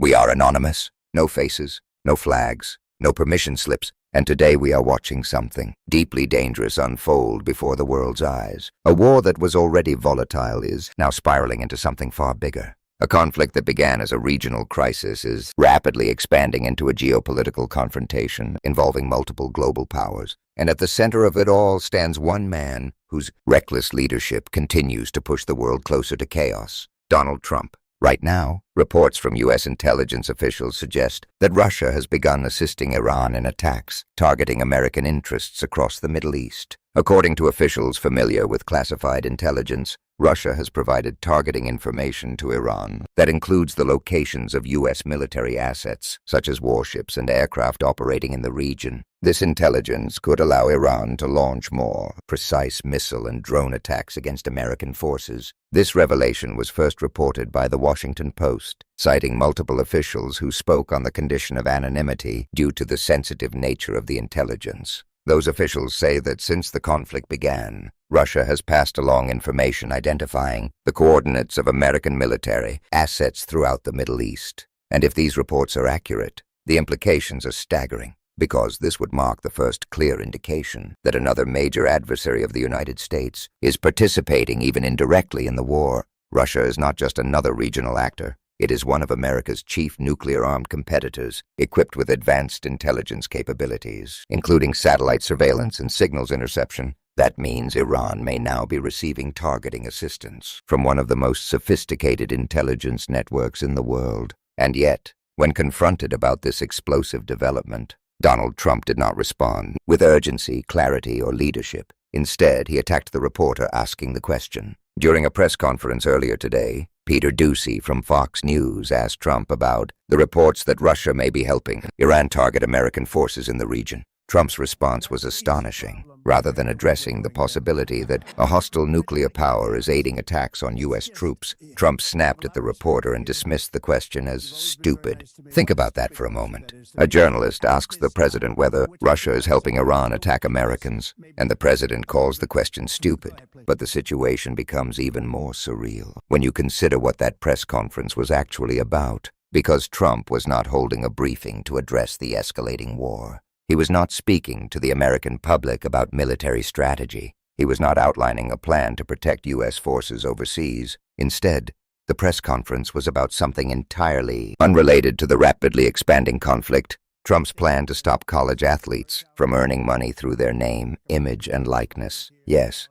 We are anonymous. No faces, no flags, no permission slips. And today we are watching something deeply dangerous unfold before the world's eyes. A war that was already volatile is now spiraling into something far bigger. A conflict that began as a regional crisis is rapidly expanding into a geopolitical confrontation involving multiple global powers. And at the center of it all stands one man whose reckless leadership continues to push the world closer to chaos: Donald Trump. Right now, reports from U.S. intelligence officials suggest that Russia has begun assisting Iran in attacks targeting American interests across the Middle East. According to officials familiar with classified intelligence, Russia has provided targeting information to Iran that includes the locations of U.S. military assets, such as warships and aircraft operating in the region. This intelligence could allow Iran to launch more precise missile and drone attacks against American forces. This revelation was first reported by The Washington Post, citing multiple officials who spoke on the condition of anonymity due to the sensitive nature of the intelligence. Those officials say that since the conflict began, Russia has passed along information identifying the coordinates of American military assets throughout the Middle East. And if these reports are accurate, the implications are staggering, because this would mark the first clear indication that another major adversary of the United States is participating even indirectly in the war. Russia is not just another regional actor. It is one of America's chief nuclear-armed competitors, equipped with advanced intelligence capabilities, including satellite surveillance and signals interception. That means Iran may now be receiving targeting assistance from one of the most sophisticated intelligence networks in the world. And yet, when confronted about this explosive development, Donald Trump did not respond with urgency, clarity, or leadership. Instead, he attacked the reporter asking the question. During a press conference earlier today, Peter Doocy from Fox News asked Trump about the reports that Russia may be helping Iran target American forces in the region. Trump's response was astonishing. Rather than addressing the possibility that a hostile nuclear power is aiding attacks on U.S. troops, Trump snapped at the reporter and dismissed the question as stupid. Think about that for a moment. A journalist asks the president whether Russia is helping Iran attack Americans, and the president calls the question stupid. But the situation becomes even more surreal when you consider what that press conference was actually about, because Trump was not holding a briefing to address the escalating war. He was not speaking to the American public about military strategy. He was not outlining a plan to protect U.S. forces overseas. Instead, the press conference was about something entirely unrelated to the rapidly expanding conflict: Trump's plan to stop college athletes from earning money through their name, image, and likeness. Yes,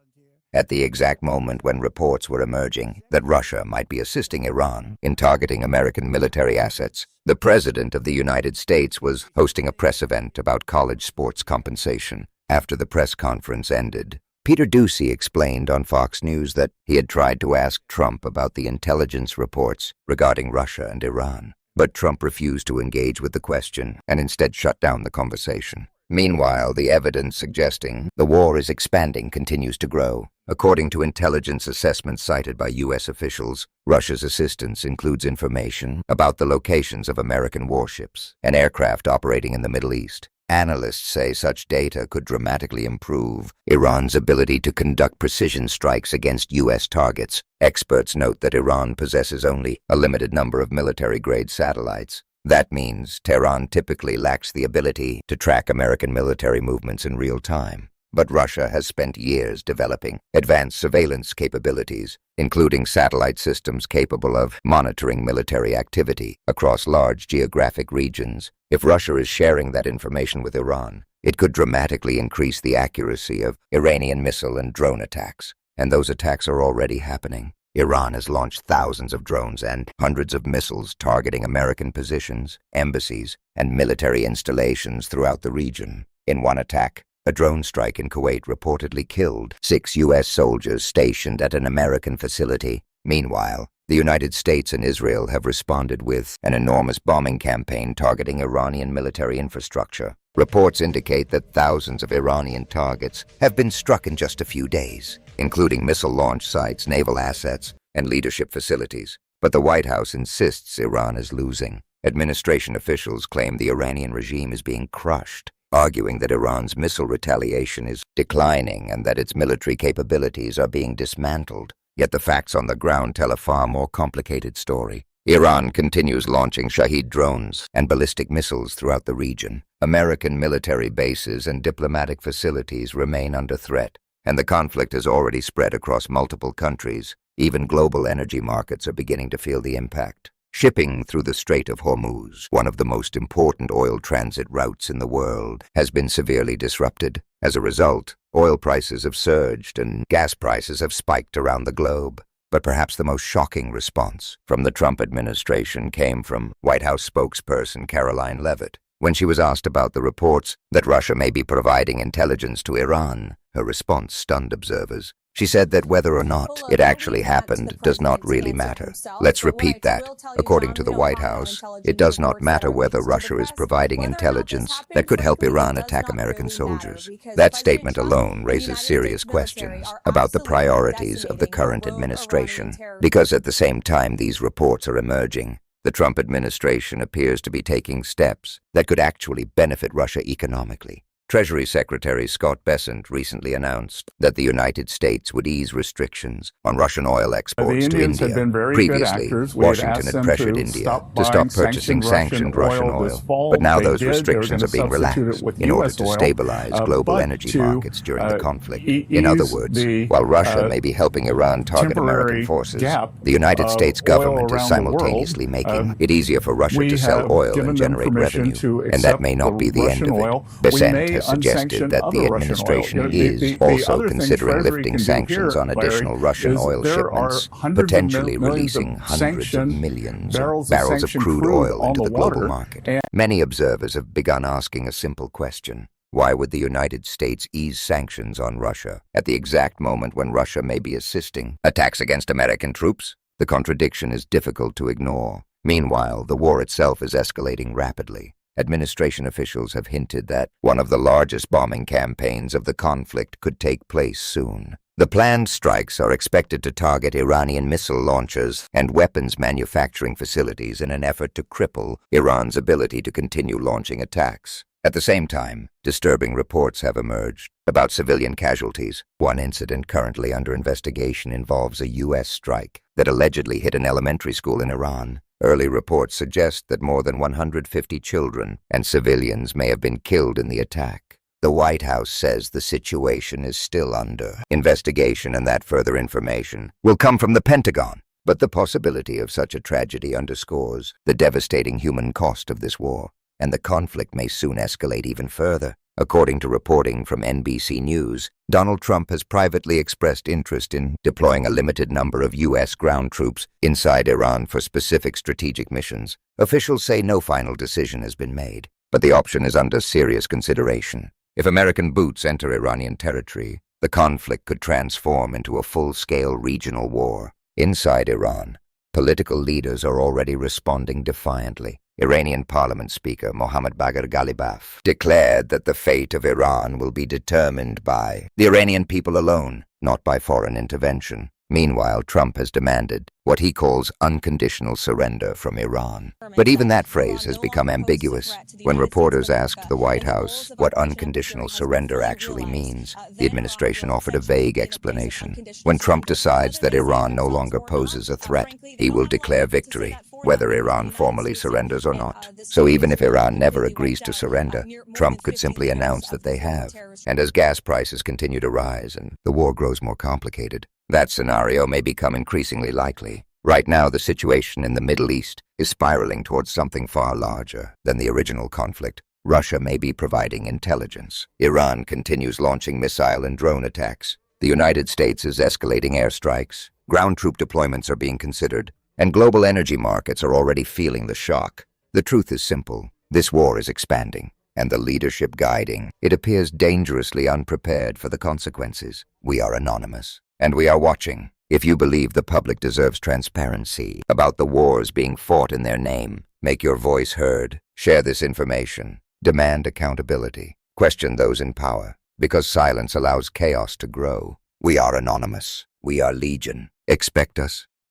at the exact moment when reports were emerging that Russia might be assisting Iran in targeting American military assets, the President of the United States was hosting a press event about college sports compensation. After the press conference ended, Peter Doocy explained on Fox News that he had tried to ask Trump about the intelligence reports regarding Russia and Iran. But Trump refused to engage with the question and instead shut down the conversation. Meanwhile, the evidence suggesting the war is expanding continues to grow. According to intelligence assessments cited by U.S. officials, Russia's assistance includes information about the locations of American warships and aircraft operating in the Middle East. Analysts say such data could dramatically improve Iran's ability to conduct precision strikes against U.S. targets. Experts note that Iran possesses only a limited number of military-grade satellites. That means Tehran typically lacks the ability to track American military movements in real time. But Russia has spent years developing advanced surveillance capabilities, including satellite systems capable of monitoring military activity across large geographic regions. If Russia is sharing that information with Iran, it could dramatically increase the accuracy of Iranian missile and drone attacks. And those attacks are already happening. Iran has launched thousands of drones and hundreds of missiles targeting American positions, embassies, and military installations throughout the region. In one attack, a drone strike in Kuwait reportedly killed 6 U.S. soldiers stationed at an American facility. Meanwhile, the United States and Israel have responded with an enormous bombing campaign targeting Iranian military infrastructure. Reports indicate that thousands of Iranian targets have been struck in just a few days, including missile launch sites, naval assets, and leadership facilities. But the White House insists Iran is losing. Administration officials claim the Iranian regime is being crushed, arguing that Iran's missile retaliation is declining and that its military capabilities are being dismantled. Yet the facts on the ground tell a far more complicated story. Iran continues launching Shahed drones and ballistic missiles throughout the region. American military bases and diplomatic facilities remain under threat, and the conflict has already spread across multiple countries. Even global energy markets are beginning to feel the impact. Shipping through the Strait of Hormuz, one of the most important oil transit routes in the world, has been severely disrupted. As a result, oil prices have surged and gas prices have spiked around the globe. But perhaps the most shocking response from the Trump administration came from White House spokesperson Caroline Leavitt. When she was asked about the reports that Russia may be providing intelligence to Iran, her response stunned observers. She said that whether or not it actually happened does not really matter. Let's repeat that. According to the White House, it does not matter whether Russia is providing intelligence that could help Iran attack American soldiers. That statement alone raises serious questions about the priorities of the current administration, because at the same time these reports are emerging, the Trump administration appears to be taking steps that could actually benefit Russia economically. Treasury Secretary Scott Bessent recently announced that the United States would ease restrictions on Russian oil exports to India. Previously, Washington had pressured India to stop purchasing sanctioned Russian oil, but now those restrictions are being relaxed in order to stabilize global energy markets during the conflict. In other words, while Russia may be helping Iran target American forces, the United States government is simultaneously making it easier for Russia to sell oil and generate revenue, and that may not be the end of it. Bessent has suggested that the administration is also considering lifting sanctions on additional Russian oil shipments, potentially releasing hundreds of millions of barrels of crude oil into the global market. Many observers have begun asking a simple question. Why would the United States ease sanctions on Russia at the exact moment when Russia may be assisting attacks against American troops? The contradiction is difficult to ignore. Meanwhile, the war itself is escalating rapidly. Administration officials have hinted that one of the largest bombing campaigns of the conflict could take place soon. The planned strikes are expected to target Iranian missile launchers and weapons manufacturing facilities in an effort to cripple Iran's ability to continue launching attacks. At the same time, disturbing reports have emerged about civilian casualties. One incident currently under investigation involves a U.S. strike that allegedly hit an elementary school in Iran. Early reports suggest that more than 150 children and civilians may have been killed in the attack. The White House says the situation is still under investigation and that further information will come from the Pentagon. But the possibility of such a tragedy underscores the devastating human cost of this war, and the conflict may soon escalate even further. According to reporting from NBC News, Donald Trump has privately expressed interest in deploying a limited number of U.S. ground troops inside Iran for specific strategic missions. Officials say no final decision has been made, but the option is under serious consideration. If American boots enter Iranian territory, the conflict could transform into a full-scale regional war. Inside Iran, political leaders are already responding defiantly. Iranian Parliament Speaker Mohammad Bagher Ghalibaf declared that the fate of Iran will be determined by the Iranian people alone, not by foreign intervention. Meanwhile, Trump has demanded what he calls unconditional surrender from Iran. But even that phrase has become ambiguous. When reporters asked the White House what unconditional surrender actually means, the administration offered a vague explanation. When Trump decides that Iran no longer poses a threat, he will declare victory, whether Iran formally surrenders or not. So even if Iran never agrees to surrender, Trump could simply announce that they have. And as gas prices continue to rise and the war grows more complicated, that scenario may become increasingly likely. Right now, the situation in the Middle East is spiraling towards something far larger than the original conflict. Russia may be providing intelligence. Iran continues launching missile and drone attacks. The United States is escalating airstrikes. Ground troop deployments are being considered, and global energy markets are already feeling the shock. The truth is simple. This war is expanding, and the leadership guiding it appears dangerously unprepared for the consequences. We are anonymous, and we are watching. If you believe the public deserves transparency about the wars being fought in their name, make your voice heard. Share this information. Demand accountability. Question those in power, because silence allows chaos to grow. We are anonymous. We are legion. Expect us